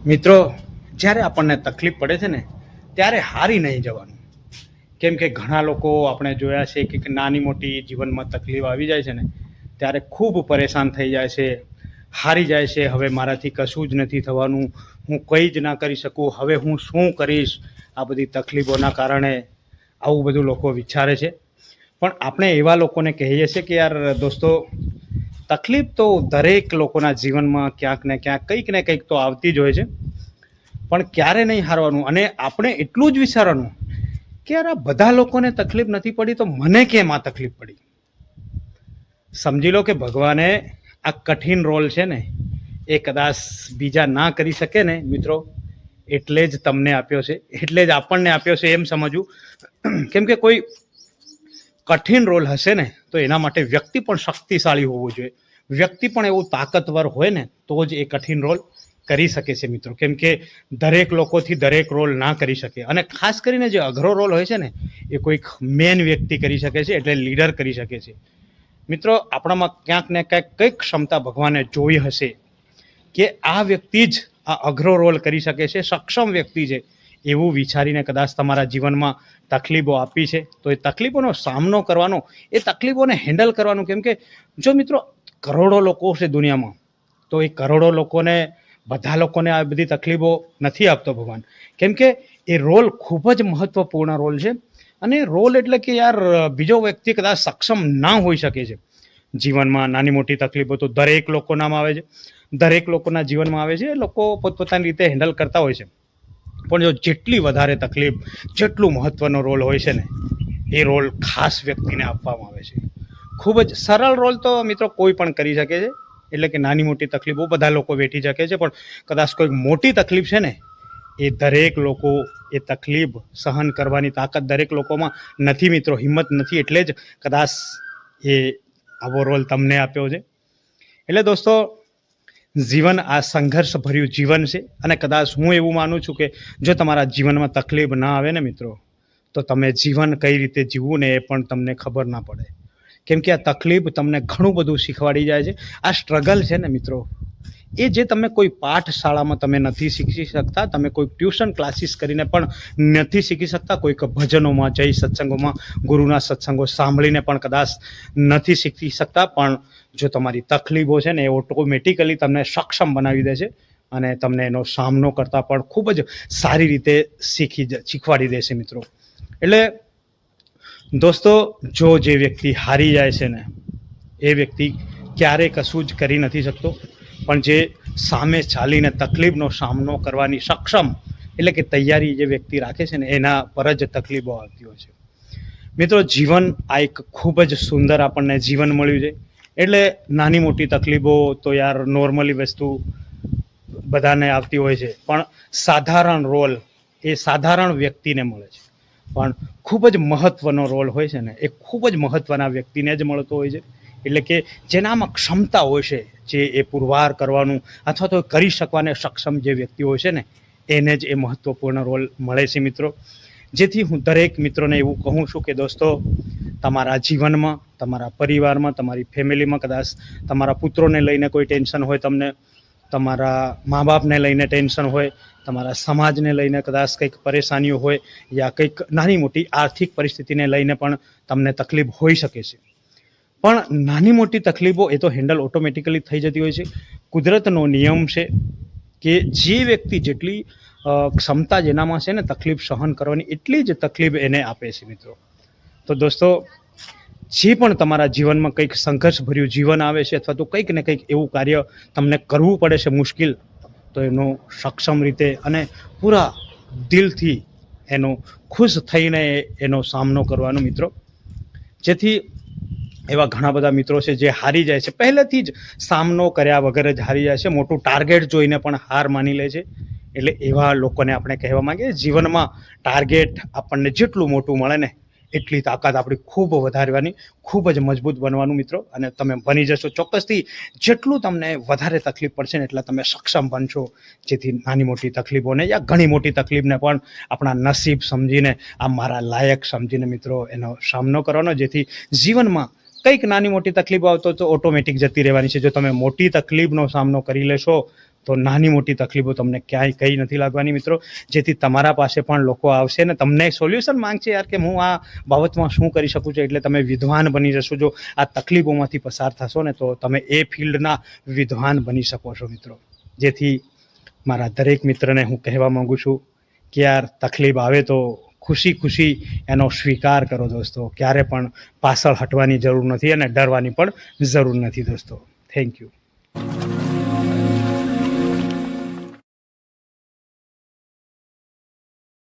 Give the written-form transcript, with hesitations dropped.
મિત્રો, જ્યારે આપણને તકલીફ પડે છે ને ત્યારે હારી નહીં જવાનું. કેમ કે ઘણા લોકો આપણે જોયા છે કે નાની મોટી જીવનમાં તકલીફ આવી જાય છે ને ત્યારે ખૂબ પરેશાન થઈ જાય છે, હારી જાય છે. હવે મારાથી કશું જ નથી થવાનું, હું કંઈ જ ના કરી શકું, હવે હું શું કરીશ. આ બધી તકલીફોના કારણે આવું બધું લોકો વિચારે છે. પણ આપણે એવા લોકોને કહીએ છીએ કે યાર દોસ્તો, તકલીફ તો દરેક લોકોના જીવનમાં ક્યાંક ને ક્યાંક કંઈક ને કંઈક તો આવતી જ હોય છે. પણ ક્યારે નહીં હારવાનું, અને આપણે એટલું જ વિચારવાનું કે યાર આ બધા લોકોને તકલીફ નથી પડી તો મને કેમ આ તકલીફ પડી. સમજી લો કે ભગવાને આ કઠિન રોલ છે ને એ કદાચ બીજા ના કરી શકે ને મિત્રો, એટલે જ તમને આપ્યો છે, એટલે જ આપણને આપ્યો છે એમ સમજવું. કેમ કે કોઈ કઠિન રોલ હશે ને તો એના માટે વ્યક્તિ પણ શક્તિશાળી હોવું જોઈએ, વ્યક્તિ પણ એવું તાકાતવર હોય ને તો જ એ કઠિન રોલ કરી શકે છે મિત્રો. કેમ કે દરેક લોકોથી દરેક રોલ ના કરી શકે, અને ખાસ કરીને જે અઘરો રોલ હોય છે ને એ કોઈક મેન વ્યક્તિ કરી શકે છે, એટલે લીડર કરી શકે છે. મિત્રો, આપણામાં ક્યાંક ને ક્યાંક કંઈક ક્ષમતા ભગવાને જોઈ હશે કે આ વ્યક્તિ જ આ અઘરો રોલ કરી શકે છે, સક્ષમ વ્યક્તિ છે, એવું વિચારીને કદાચ તમારા જીવનમાં તકલીફો આપી છે તો એ તકલીફોનો સામનો કરવાનો, એ તકલીફોને હેન્ડલ કરવાનું. કેમ કે જો મિત્રો કરોડો લોકો છે દુનિયામાં, તો એ કરોડો લોકોને, બધા લોકોને આ બધી તકલીફો નથી આપતો ભગવાન. કેમ કે એ રોલ ખૂબ જ મહત્વપૂર્ણ રોલ છે. અને રોલ એટલે કે યાર બીજો વ્યક્તિ કદાચ સક્ષમ ના હોઈ શકે છે. જીવનમાં નાની મોટી તકલીફો તો દરેક લોકોનામાં આવે છે, દરેક લોકોના જીવનમાં આવે છે. લોકો પોતપોતાની રીતે હેન્ડલ કરતા હોય છે. પણ જો જેટલી વધારે તકલીફ, જેટલું મહત્વનો રોલ હોય છે ને એ રોલ ખાસ વ્યક્તિને આપવામાં આવે છે. ખૂબ જ સરળ રોલ તો મિત્રો કોઈ પણ કરી શકે છે, એટલે કે નાની મોટી તકલીફો બધા લોકો વેઠી શકે છે. પણ કદાચ કોઈ મોટી તકલીફ છે ને એ દરેક લોકો, એ તકલીફ સહન કરવાની તાકાત દરેક લોકોમાં નથી મિત્રો, હિંમત નથી. એટલે જ કદાચ એ આવો રોલ તમને આપ્યો છે. એટલે દોસ્તો, જીવન આ સંઘર્ષ ભર્યું જીવન છે. અને કદાચ હું એવું માનું છું કે જો તમારા જીવનમાં તકલીફ ના આવે ને મિત્રો, તો તમે જીવન કઈ રીતે જીવવું ને એ પણ તમને ખબર ના પડે. કેમ કે આ તકલીફ તમને ઘણું બધું શીખવાડી જાય છે. આ સ્ટ્રગલ છે ને મિત્રો, એ જે તમે કોઈ પાઠશાળામાં તમે નથી શીખી શકતા, તમે કોઈ ટ્યુશન ક્લાસીસ કરીને પણ નથી શીખી શકતા, કોઈક ભજનોમાં જઈ સત્સંગોમાં ગુરુના સત્સંગો સાંભળીને પણ કદાચ નથી શીખી શકતા. પણ જો તમારી તકલીફો છે ને એ ઓટોમેટિકલી તમને સક્ષમ બનાવી દે છે, અને તમને એનો સામનો કરતા પણ ખૂબ જ સારી રીતે શીખવાડી દેશે મિત્રો. એટલે દોસ્તો, જો જે વ્યક્તિ હારી જાય છે ને એ વ્યક્તિ ક્યારેય કશું જ કરી નથી શકતો. પણ જે સામે ચાલીને તકલીફનો સામનો કરવાની સક્ષમ, એટલે કે તૈયારી જે વ્યક્તિ રાખે છે ને એના પર જ તકલીફો આવતી હોય છે. મિત્રો, જીવન આ એક ખૂબ જ સુંદર આપણને જીવન મળ્યું છે. એટલે નાની મોટી તકલીફો તો યાર નોર્મલી વસ્તુ બધાને આવતી હોય છે, પણ સાધારણ રોલ એ સાધારણ વ્યક્તિને મળે છે. પણ ખૂબ જ મહત્વનો રોલ હોય છે ને એ ખૂબ જ મહત્વના વ્યક્તિને જ મળતો હોય છે. એટલે કે જેનામાં ક્ષમતા હોય છે, જે એ પુરવાર કરવાનું અથવા તો કરી શકવાને સક્ષમ જે વ્યક્તિ હોય છે ને એને જ એ મહત્વપૂર્ણ રોલ મળે છે મિત્રો. જેથી હું દરેક મિત્રોને એવું કહું છું કે દોસ્તો, તમારા જીવનમાં, તમારા પરિવારમાં, તમારી ફેમિલીમાં કદાચ તમારા પુત્રોને લઈને કોઈ ટેન્શન હોય, તમને તમારા મા બાપને લઈને ટેન્શન હોય, તમારા સમાજને લઈને કદાચ કંઈક પરેશાનીઓ હોય, યા કંઈક નાની મોટી આર્થિક પરિસ્થિતિને લઈને પણ તમને તકલીફ હોઈ શકે છે. પણ નાની મોટી તકલીફો એ તો હેન્ડલ ઓટોમેટિકલી થઈ જતી હોય છે. કુદરતનો નિયમ છે કે જે વ્યક્તિ જેટલી ક્ષમતા જેનામાં છે ને તકલીફ સહન કરવાની, એટલી જ તકલીફ એને આપે છે મિત્રો. તો દોસ્તો, જે પણ તમારા જીવનમાં કંઈક સંઘર્ષભર્યું જીવન આવે છે, અથવા તો કંઈક ને કંઈક એવું કાર્ય તમને કરવું પડે છે મુશ્કેલ, તો એનો સક્ષમ રીતે અને પૂરા દિલથી એનો ખુશ થઈને એનો સામનો કરવાનો મિત્રો. જેથી એવા ઘણા બધા મિત્રો છે જે હારી જાય છે, પહેલેથી જ સામનો કર્યા વગર જ હારી જાય છે, મોટું ટાર્ગેટ જોઈને પણ હાર માની લે છે. એટલે એવા લોકોને આપણે કહેવા માંગીએ, જીવનમાં ટાર્ગેટ આપણને જેટલું મોટું મળે ને એટલી તાકાત આપણી ખૂબ વધારવાની, ખૂબ જ મજબૂત બનવાનું મિત્રો. અને તમે બની જશો ચોક્કસથી. જેટલું તમને વધારે તકલીફ પડશે ને એટલા તમે સક્ષમ બનશો. જેથી નાની મોટી તકલીફોને યા ઘણી મોટી તકલીફને પણ આપણા નસીબ સમજીને, આ મારા લાયક સમજીને મિત્રો એનો સામનો કરવાનો. જેથી જીવનમાં કંઈક નાની મોટી તકલીફો આવતો તો ઓટોમેટિક જતી રહેવાની છે. જો તમે મોટી તકલીફનો સામનો કરી લેશો તો નાની મોટી તકલીફો તમને ક્યાંય કંઈ નથી લાગવાની મિત્રો. જેથી તમારા પાસે પણ લોકો આવશે ને તમને સોલ્યુશન માંગશે યાર કે હું આ બાબતમાં શું કરી શકું છું, એટલે તમે વિદ્વાન બની જશો. જો આ તકલીફોમાંથી પસાર થશો ને તો તમે એ ફિલ્ડના વિદ્વાન બની શકો છો મિત્રો. જેથી મારા દરેક મિત્રને હું કહેવા માંગુ છું કે યાર તકલીફ આવે તો ખુશી એનો સ્વીકાર કરો દોસ્તો. ક્યારે પણ પાછળ હટવાની જરૂર નથી અને ડરવાની પણ જરૂર નથી દોસ્તો. Thank you.